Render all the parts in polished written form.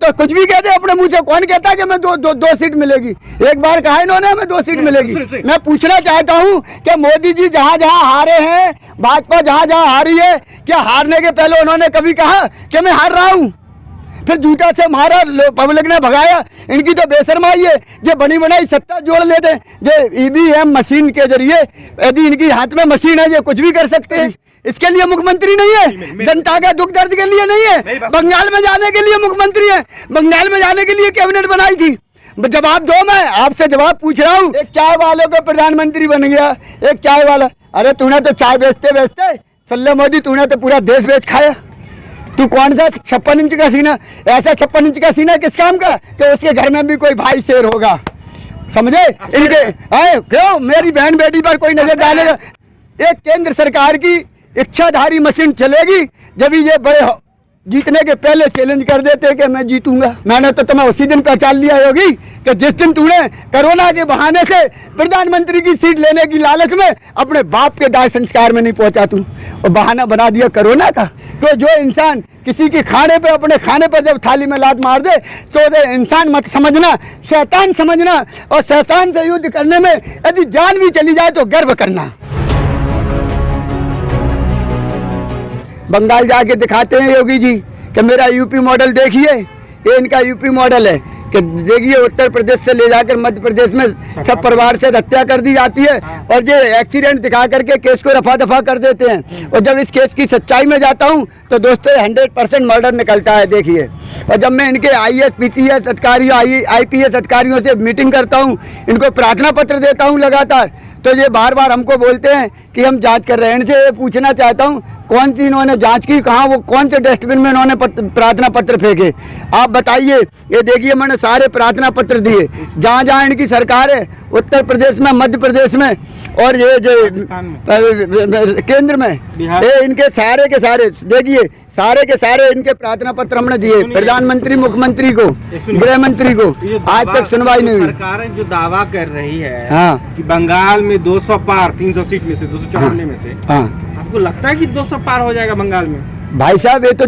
तो कुछ भी कहते अपने मुंह से, कौन कहता कि मैं दो सीट मिलेगी? एक बार कहा इन्होंने हमें 2 सीट मिलेगी। मैं पूछना चाहता हूं कि मोदी जी जहां जहां हारे हैं, भाजपा जहां जहां हारी है, क्या हारने के पहले उन्होंने कभी कहा कि मैं हार रहा हूं? फिर जूता से मारा, पब्लिक ने भगाया। इनकी तो बेशर्माई है, जो बनी बनाई सत्ता जोड़ लेते, जो ईवीएम मशीन के जरिए, यदि इनकी हाथ में मशीन है, ये कुछ भी कर सकते हैं। इसके लिए मुख्यमंत्री नहीं है, जनता का दुख दर्द के लिए नहीं है, बंगाल में जाने के लिए मुख्यमंत्री है, बंगाल में जाने के लिए कैबिनेट बनाई थी। जवाब दो, मैं आपसे जवाब पूछ रहा हूँ। एक चाय वालों को प्रधानमंत्री बन गया, एक चाय वाला। अरे तूने तो चाय बेचते बेचते सल्ले मोदी, तूने तो पूरा देश बेच खाया। तू कौन सा 56 इंच का सीना, ऐसा 56 इंच का सीना किस काम का कि उसके घर में भी कोई भाई शेर होगा, समझे? इनके क्यों मेरी बहन बेटी पर कोई नजर डालेगा? एक केंद्र सरकार की इच्छाधारी मशीन चलेगी जब ये बड़े जीतने के पहले चैलेंज कर देते कि मैं जीतूंगा। मैंने तो तुम्हें उसी दिन पहचान लिया होगी कि जिस दिन तूने कोरोना के बहाने से प्रधानमंत्री की सीट लेने की लालच में अपने बाप के दाह संस्कार में नहीं पहुंचा तू, और बहाना बना दिया कोरोना का। तो जो इंसान किसी के खाने पे, अपने खाने पर जब थाली में लात मार दे, तो उसे इंसान मत समझना, शैतान समझना, और शैतान से युद्ध करने में यदि जान भी चली जाए तो गर्व करना। बंगाल जाके दिखाते हैं योगी जी कि मेरा यूपी मॉडल देखिए, ये इनका यूपी मॉडल है कि देखिए उत्तर प्रदेश से ले जाकर मध्य प्रदेश में सब परिवार से हत्या कर दी जाती है, और ये एक्सीडेंट दिखा करके केस को रफा दफा कर देते हैं। और जब इस केस की सच्चाई में जाता हूं तो दोस्तों 100% मर्डर निकलता है, देखिए। और जब मैं इनके IAS PCS अधिकारियों, IPS अधिकारियों से मीटिंग करता हूँ, इनको प्रार्थना पत्र देता हूँ लगातार, तो ये बार बार हमको बोलते हैं कि हम जांच कर रहे हैं। इनसे ये पूछना चाहता हूँ, कौन सी इन्होंने जांच की, कहाँ वो कौन से डस्टबिन में इन्होंने प्रार्थना पत्र फेंके? आप बताइए। ये देखिए मैंने सारे प्रार्थना पत्र दिए जहाँ जहाँ इनकी सरकार है, उत्तर प्रदेश में, मध्य प्रदेश में, और ये जो केंद्र में, ये इनके सारे के सारे देखिए, सारे के सारे इनके प्रार्थना पत्र हमने दिए प्रधानमंत्री, मुख्यमंत्री को, गृह मंत्री को। आज तक सुनवाई नहीं हुई। सरकार जो दावा कर रही है कि बंगाल में 200 पार, 300 सीट में से 254 में से, आपको लगता है कि 200 पार हो जाएगा बंगाल में? भाई साहब ये तो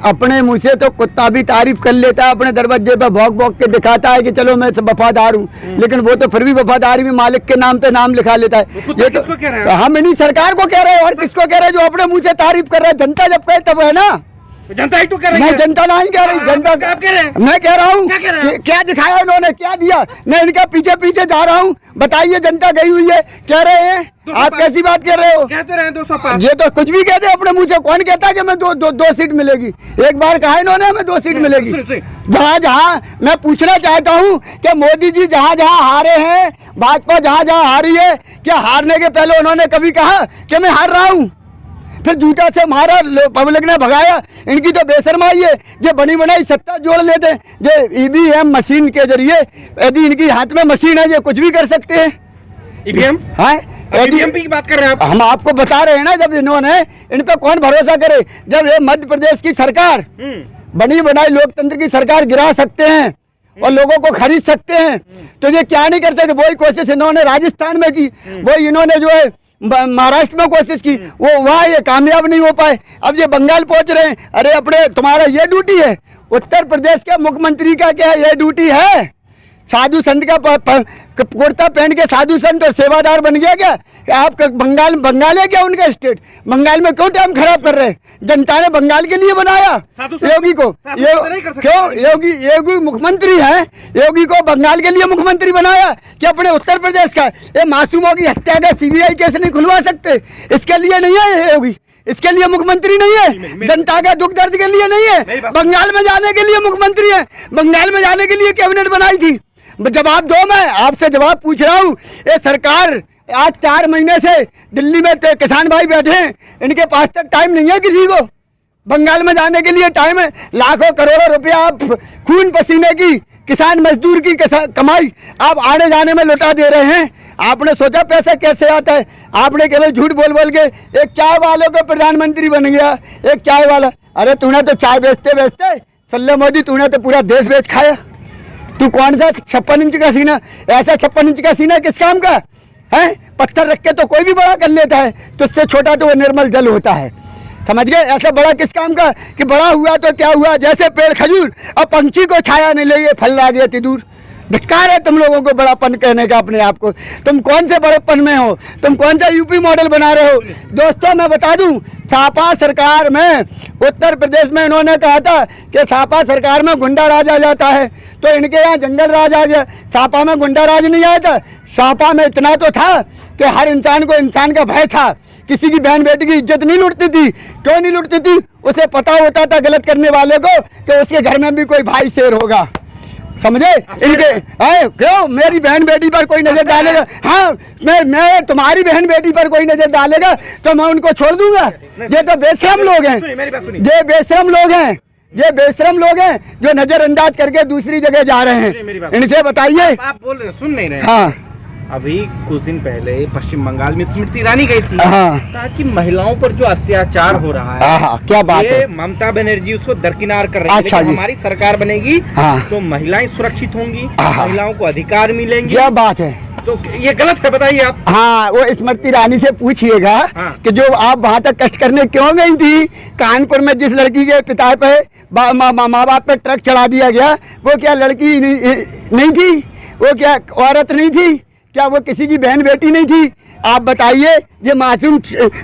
अपने मुंह से तो कुत्ता भी तारीफ कर लेता है, अपने दरवाजे पर भौंक भौंक के दिखाता है कि चलो मैं वफादार हूँ, लेकिन वो तो फिर भी वफादारी में मालिक के नाम पे नाम लिखा लेता है। ये तो हम इन्हीं सरकार को कह रहे हैं, और किसको कह रहे हैं? जो अपने मुंह से तारीफ कर रहा है। जनता जब कहे तब है ना, जनता ही तो कह रही है। मैं जनता नहीं कह रही, जनता कह रहे हैं। मैं कह रहा हूँ क्या दिखाया उन्होंने, क्या दिया? मैं इनका पीछे पीछे जा रहा हूँ, बताइए। जनता गई हुई है, कह रहे हैं। आप कैसी बात कर रहे हो? कहते रहे 200 पार। ये तो कुछ भी कहते अपने मुंह से, कौन कहता कि मैं दो सीट मिलेगी? एक बार कहा इन्होंने हमें 2 सीट मिलेगी। जहाँ जहाँ मैं पूछना चाहता हूँ कि मोदी जी जहाँ जहाँ हारे हैं, भाजपा जहाँ जहाँ हारी है, क्या हारने के पहले उन्होंने कभी कहा कि मैं हार रहा हूँ? फिर जूता से मारा, पब्लिक ने भगाया। इनकी तो बेशर्माई है, जो बनी बनाई सत्ता जोड़ लेते, जो ईवीएम मशीन के जरिए, यदि इनकी हाथ में मशीन है, ये कुछ भी कर सकते हैं। ईवीएम की बात कर रहे हैं आप? हम आपको बता रहे हैं ना, जब इन्होंने, इन पे कौन भरोसा करे? जब ये मध्य प्रदेश की सरकार, बनी बनाई लोकतंत्र की सरकार गिरा सकते हैं और लोगों को खरीद सकते हैं, तो ये क्या नहीं कर सकते? वही कोशिश इन्होंने राजस्थान में की, वही इन्होंने जो है महाराष्ट्र में कोशिश की, वो वहाँ ये कामयाब नहीं हो पाए। अब ये बंगाल पहुंच रहे हैं। अरे अपने तुम्हारा ये ड्यूटी है, उत्तर प्रदेश के मुख्यमंत्री का क्या ये ड्यूटी है? साधु संत का कुर्ता पहन के साधु संत और सेवादार बन गया क्या? आप बंगाल है क्या उनका स्टेट? बंगाल में क्यों टाइम खराब कर रहे हैं? जनता ने बंगाल के लिए बनाया योगी को। क्यों? योगी मुख्यमंत्री है, योगी को बंगाल के लिए मुख्यमंत्री बनाया कि अपने उत्तर प्रदेश का ये मासूमों की हत्या का CBI केस नहीं खुलवा सकते? इसके लिए नहीं है योगी, इसके लिए मुख्यमंत्री नहीं है, जनता का दुख दर्द के लिए नहीं है, बंगाल में जाने के लिए मुख्यमंत्री है, बंगाल में जाने के लिए कैबिनेट बनाई थी। जवाब दो, मैं आपसे जवाब पूछ रहा हूँ। ये सरकार आज 4 महीने से दिल्ली में तो किसान भाई बैठे हैं, इनके पास तक टाइम नहीं है किसी को। बंगाल में जाने के लिए टाइम है, लाखों करोड़ों रुपया आप खून पसीने की किसान मजदूर की कमाई आप आने जाने में लुटा दे रहे हैं। आपने सोचा पैसा कैसे आता है? आपने केवल झूठ बोल बोल के एक चाय वालों को प्रधानमंत्री बन गया, एक चाय वाला। अरे तूने तो चाय बेचते बेचते सल्ले मोदी, तूने तो पूरा देश बेच खाया। तू कौन सा 56 इंच का सीना, ऐसा 56 इंच का सीना किस काम का है? पत्थर रख के तो कोई भी बड़ा कर लेता है, तो उससे छोटा तो वो निर्मल जल होता है। समझ गए? ऐसा बड़ा किस काम का कि बड़ा हुआ तो क्या हुआ, जैसे पेड़ खजूर और पंछी को छाया नहीं लगे, फल ला गया इतनी दूर। धिक्कार है तुम लोगों को बड़ापन कहने का अपने आप को। तुम कौन से बड़ेपन में हो, तुम कौन सा यूपी मॉडल बना रहे हो? दोस्तों मैं बता दूं, सपा सरकार में उत्तर प्रदेश में इन्होंने कहा था कि सपा सरकार में गुंडा राज आ जाता है, तो इनके यहाँ जंगल राज आ गया। सपा में गुंडा राज नहीं आया था, सपा में इतना तो था कि हर इंसान को इंसान का भय था। किसी की बहन बेटी की इज्जत नहीं लूटती थी। क्यों नहीं लूटती थी? उसे पता होता था गलत करने वाले को कि उसके घर में भी कोई भाई शेर होगा। समझे? इनके क्यों मेरी बहन बेटी पर कोई नजर डालेगा? हाँ, मैं तुम्हारी बहन बेटी पर कोई नजर डालेगा तो मैं उनको छोड़ दूंगा? ये तो बेशरम लोग हैं, ये बेशरम लोग हैं, ये बेशरम लोग हैं जो नजरअंदाज करके दूसरी जगह जा रहे हैं। इनसे बताइए। आप बोल रहे सुन नहीं रहे? हाँ, अभी कुछ दिन पहले पश्चिम बंगाल में स्मृति ईरानी गई थी। हाँ, कहा कि महिलाओं पर जो अत्याचार हो रहा है, हाँ, क्या बात ये है। ममता बनर्जी उसको दरकिनार कर रही है। अच्छा लेकिन हमारी सरकार बनेगी हाँ, तो महिलाएं सुरक्षित होंगी, हाँ, महिलाओं को अधिकार मिलेंगे। क्या बात है। तो ये गलत है, बताइए आप। हाँ, वो स्मृति ईरानी से पूछिएगा हाँ। कि जो आप वहाँ तक कष्ट करने क्यों गई थी। कानपुर में जिस लड़की के पिता पे माँ बाप पे ट्रक चढ़ा दिया गया, वो क्या लड़की नहीं थी? वो क्या औरत नहीं थी? क्या वो किसी की बहन बेटी नहीं थी? आप बताइए। ये मासूम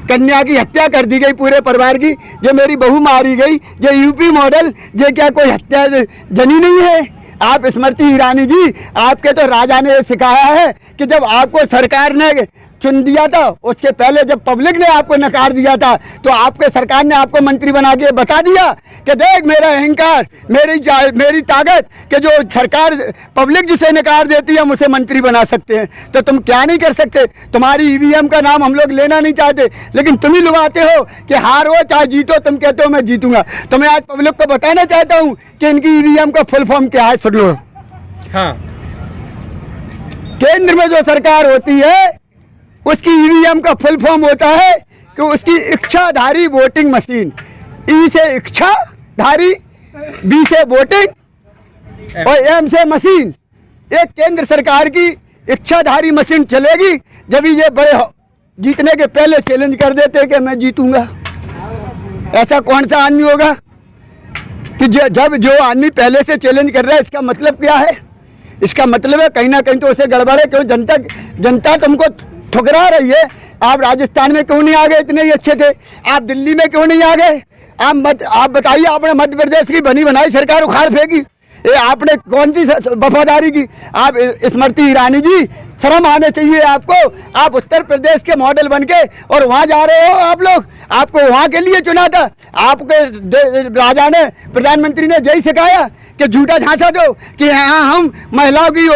कन्या की हत्या कर दी गई पूरे परिवार की, जो मेरी बहू मारी गई, ये यूपी मॉडल, ये क्या कोई हत्या जनी नहीं है? आप स्मृति ईरानी जी, आपके तो राजा ने सिखाया है कि जब आपको सरकार ने चुन दिया था, उसके पहले जब पब्लिक ने आपको नकार दिया था, तो आपके सरकार ने आपको मंत्री बना के बता दिया कि देख मेरा अहंकार, मेरी ताकत, कि जो सरकार पब्लिक जिसे नकार देती है हम उसे मंत्री बना सकते हैं। तो तुम क्या नहीं कर सकते? तुम्हारी ईवीएम का नाम हम लोग लेना नहीं चाहते, लेकिन तुम ही लुभाते हो कि हारो चाहे जीतो, तुम कहते हो मैं जीतूंगा। तो मैं आज पब्लिक को बताना चाहता हूँ कि इनकी ईवीएम का फुल फॉर्म क्या है, सुन लो। हाँ, केंद्र में जो सरकार होती है उसकी ईवीएम का फुल फॉर्म होता है कि उसकी इच्छाधारी वोटिंग मशीन। ई से इच्छाधारी, बी से वोटिंग और एम से मशीन। एक केंद्र सरकार की इच्छाधारी मशीन चलेगी जब ये बड़े जीतने के पहले चैलेंज कर देते हैं कि मैं जीतूंगा। ऐसा कौन सा आदमी होगा कि जब जो आदमी पहले से चैलेंज कर रहा है? इसका मतलब क्या है? इसका मतलब है कहीं ना कहीं तो उसे गड़बड़ है। क्यों जनता तुमको ठुकरा रही है? आप राजस्थान में क्यों नहीं आ गए? इतने ही अच्छे थे। आप दिल्ली में क्यों नहीं आ गए? आप बताइए, आपने मध्य प्रदेश की बनी बनाई सरकार उखाड़ फेंकी। ये आपने कौन सी वफादारी की? आप स्मृति ईरानी जी, शर्म आने चाहिए आपको। आप उत्तर प्रदेश के मॉडल बनके और वहाँ जा रहे हो। आप लोग, आपको वहाँ के लिए चुना था। आपके राजा ने, प्रधानमंत्री ने यही सिखाया कि झूठा झांसा दो कि हाँ हम महिलाओं की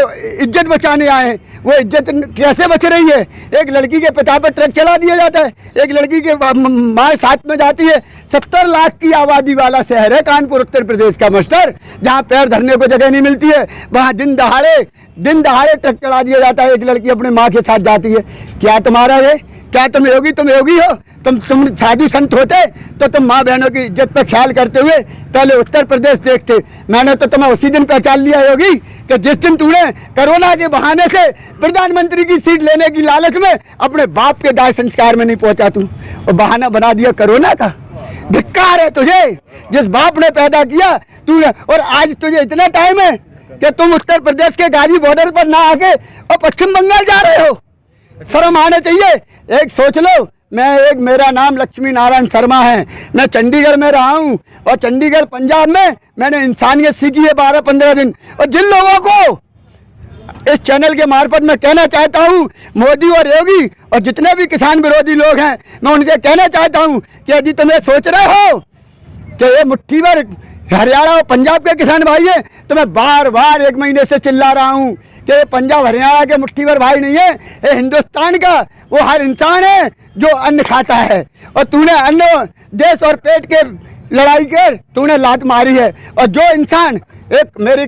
इज्जत बचाने आए हैं। वो इज्जत कैसे बच रही है? एक लड़की के पिता पर ट्रक चला दिया जाता है, एक लड़की के माँ साथ में जाती है। 70 लाख की आबादी वाला शहर है कानपुर, उत्तर प्रदेश का मास्टर, जहाँ पैर धरने को जगह नहीं मिलती है। वहाँ दिन दहाड़े ट्रक चला दिया जाता है। एक लड़की अपने माँ के साथ जाती है। क्या तुम्हारा ये? क्या तुम योगी हो? तुम साधु संत होते तो तुम माँ बहनों की इज्जत पर ख्याल करते हुए पहले उत्तर प्रदेश देखते। मैंने तो तुम्हें उसी दिन पहचान लिया योगी कि जिस दिन तूने कोरोना के बहाने से प्रधानमंत्री की सीट लेने की लालच में अपने बाप के दाह संस्कार में नहीं पहुंचा तू, और बहाना बना दिया कोरोना का। धिक्कार है तुझे, जिस बाप ने पैदा किया तूने। और आज तुझे इतना टाइम है कि तुम उत्तर प्रदेश के गाजी बॉर्डर पर ना आके और पश्चिम बंगाल जा रहे हो। शर्म आना चाहिए। एक सोच लो, मेरा नाम लक्ष्मी नारायण शर्मा है। मैं चंडीगढ़ में रहा हूँ, और चंडीगढ़ पंजाब में मैंने इंसानियत सीखी है 12-15 दिन। और जिन लोगों को इस चैनल के मार्फत मैं कहना चाहता हूँ, मोदी और योगी और जितने भी किसान विरोधी लोग हैं, मैं उनसे कहना चाहता हूँ कि यदि तुम ये सोच रहे हो कि ये मुट्ठी भर हरियाणा और पंजाब के किसान भाई हैं, तो मैं बार 1 महीने से चिल्ला रहा हूँ कि ये पंजाब हरियाणा के मुट्ठी भर भाई नहीं है, ये हिंदुस्तान का वो हर इंसान है जो अन्न खाता है। और तूने अन्न, देश और पेट के लड़ाई कर तूने लात मारी है। और जो इंसान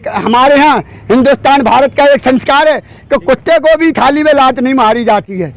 हमारे यहाँ हिंदुस्तान भारत का एक संस्कार है कि कुत्ते को भी थाली में लात नहीं मारी जाती है।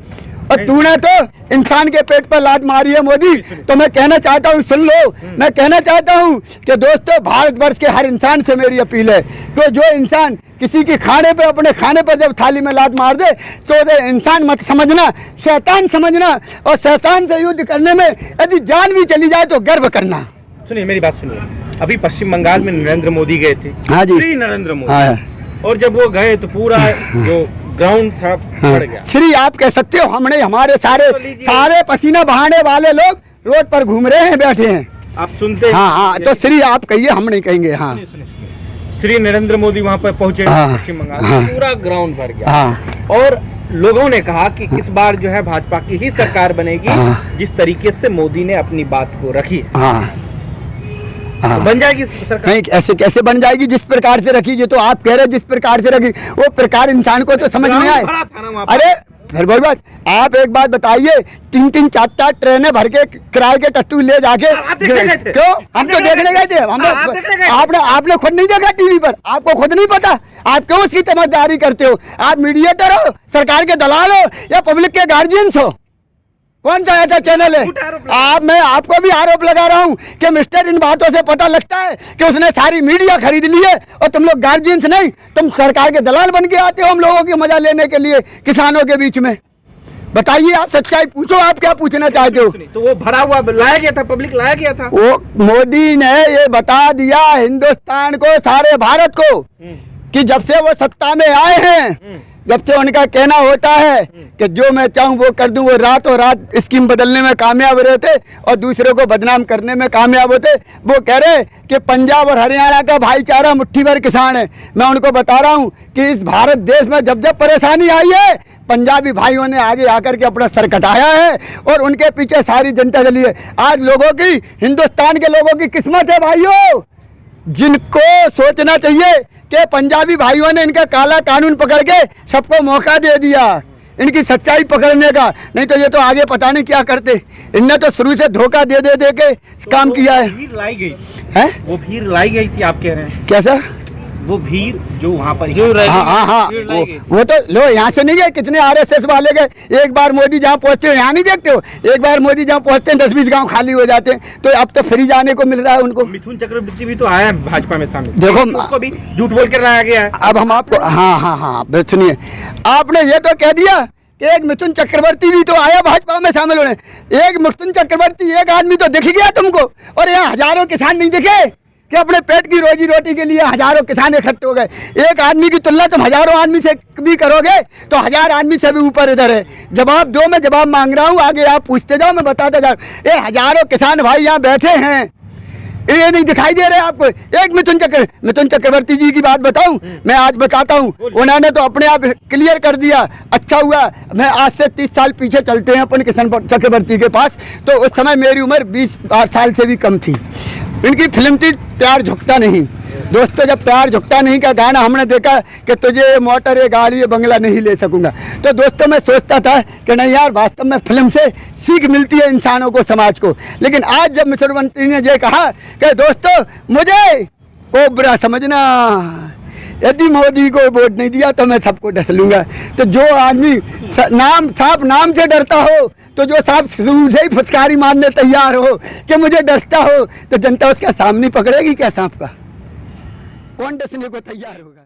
और तूने तो इंसान के पेट पर लात मारी है मोदी। तो मैं कहना चाहता हूँ, सुन लो, मैं कहना चाहता हूँ कि दोस्तों, भारतवर्ष के हर इंसान से मेरी अपील है कि जो इंसान किसी के खाने पे, अपने खाने पर जब थाली में लात मार दे तो उसे इंसान मत समझना, शैतान समझना, और शैतान से युद्ध करने में यदि जान भी चली जाए तो गर्व करना। सुनिए मेरी बात सुनिए, अभी पश्चिम बंगाल में नरेंद्र मोदी गए थे। हाँ जी, श्री नरेंद्र मोदी। हाँ। और जब वो गए तो पूरा जो ग्राउंड था बढ़ गया। श्री आप कह सकते हो, हमने हमारे सारे पसीना बहाने वाले लोग रोड पर घूम रहे हैं, बैठे हैं। आप सुनते? हाँ हाँ, तो श्री आप कहिए, हम नहीं कहेंगे। हाँ, श्री नरेंद्र मोदी वहाँ पर पहुंचे पश्चिम बंगाल, पूरा ग्राउंड भर गया। और लोगों ने कहा कि इस बार जो है भाजपा की ही सरकार बनेगी, जिस तरीके से मोदी ने अपनी बात को रखी है। तो बन जाएगी सरकार? नहीं, ऐसे कैसे बन जाएगी? जिस प्रकार से रखी, जो तो आप कह रहे जिस प्रकार से रखी, वो प्रकार इंसान को तो समझ नहीं आए। अरे फिर वही बात, आप एक बात बताइए, 3-3 4-4 ट्रेनें भर के किराए के टट्टू ले जाके क्यों? हम तो देखने गए थे। आपने खुद नहीं देखा टीवी पर? आपको खुद नहीं पता? आप क्यों उसकी तमद्दारी करते हो? आप मीडिएटर हो, सरकार के दलाल हो, या पब्लिक के गार्जियंस हो? कौन सा ऐसा चैनल है? मैं आपको भी आरोप लगा रहा हूँ कि मिस्टर, इन बातों से पता लगता है कि उसने सारी मीडिया खरीद ली है, और तुम लोग गार्जियंस नहीं, तुम सरकार के दलाल बन के आते हो हम लोगों की मजा लेने के लिए किसानों के बीच में। बताइए, आप सच्चाई पूछो, आप क्या पूछना चाहते हो? तो वो भरा हुआ लाया गया था, पब्लिक लाया गया था। वो मोदी ने ये बता दिया हिंदुस्तान को, सारे भारत को, कि जब से वो सत्ता में आए हैं, जब से उनका कहना होता है कि जो मैं चाहूँ वो कर दूँ, वो रातों रात स्कीम बदलने में कामयाब रहते और दूसरों को बदनाम करने में कामयाब होते। वो कह रहे कि पंजाब और हरियाणा का भाईचारा मुट्ठी भर किसान है। मैं उनको बता रहा हूँ कि इस भारत देश में जब जब परेशानी आई है, पंजाबी भाइयों ने आगे आकर के अपना सर कटाया है, और उनके पीछे सारी जनता चली है। आज लोगों की, हिंदुस्तान के लोगों की किस्मत है भाइयों, जिनको सोचना चाहिए कि पंजाबी भाइयों ने इनका काला कानून पकड़ के सबको मौका दे दिया इनकी सच्चाई पकड़ने का। नहीं तो ये तो आगे पता नहीं क्या करते। इनने तो शुरू से धोखा दे के काम किया है। भीड़ लाई गई है, वो भीड़ लाई गई थी, आप कह रहे हैं? कैसा? वो भीड़ जो वहाँ पर हाँ, वो तो लो, यहाँ से नहीं गए, कितने आरएसएस वाले गए। एक बार मोदी जहाँ पहुँचते हो, यहाँ नहीं देखते हो, एक बार मोदी जहाँ पहुँचते हैं 10-20 गांव खाली हो जाते हैं। तो अब तो फ्री जाने को मिल रहा है उनको। मिथुन चक्रवर्ती भी तो आया है भाजपा में शामिल, देखो उसको भी झूठ बोल कर लाया गया है। अब हम आपको, हाँ, सुनिए, आपने ये तो कह दिया कि एक मिथुन चक्रवर्ती भी तो आया भाजपा में शामिल होने। एक मिथुन चक्रवर्ती, एक आदमी तो दिख गया तुमको, और यहाँ हजारों किसान नहीं दिखे कि अपने पेट की रोजी रोटी के लिए हजारों किसान इकट्ठे हो गए। एक आदमी की तुलना तुम हजारों आदमी से भी करोगे तो 1000 आदमी से भी ऊपर इधर है। जवाब दो, मैं जवाब मांग रहा हूँ, आगे आप पूछते जाओ, मैं बताता जाऊँ। ये हजारों किसान भाई यहाँ बैठे हैं, ये नहीं दिखाई दे रहे आपको? एक मिथुन चक्रवर्ती जी की बात बताऊं, मैं आज बताता हूं, उन्होंने तो अपने आप क्लियर कर दिया। अच्छा हुआ, मैं आज से 30 साल पीछे चलते हैं अपन किशन चक्रवर्ती के पास, तो उस समय मेरी उम्र 20 साल से भी कम थी। इनकी फिल्म थी प्यार झुकता नहीं। दोस्तों, जब प्यार झुकता नहीं का गाना हमने देखा कि तुझे ये मोटर, ये गाड़ी, ये बंगला नहीं ले सकूंगा, तो दोस्तों मैं सोचता था कि नहीं यार, वास्तव में फिल्म से सीख मिलती है इंसानों को, समाज को। लेकिन आज जब मिस्टर मंत्री ने ये कहा कि दोस्तों मुझे कोबरा समझना, यदि मोदी को वोट नहीं दिया तो मैं सबको डस लूंगा। तो जो आदमी सांप नाम से डरता हो, तो जो सांप शुरू से ही फुसकारी मारने तैयार हो कि मुझे डसता हो, तो जनता उसका सामने पकड़ेगी क्या? सांप का कौन डसने को तैयार होगा?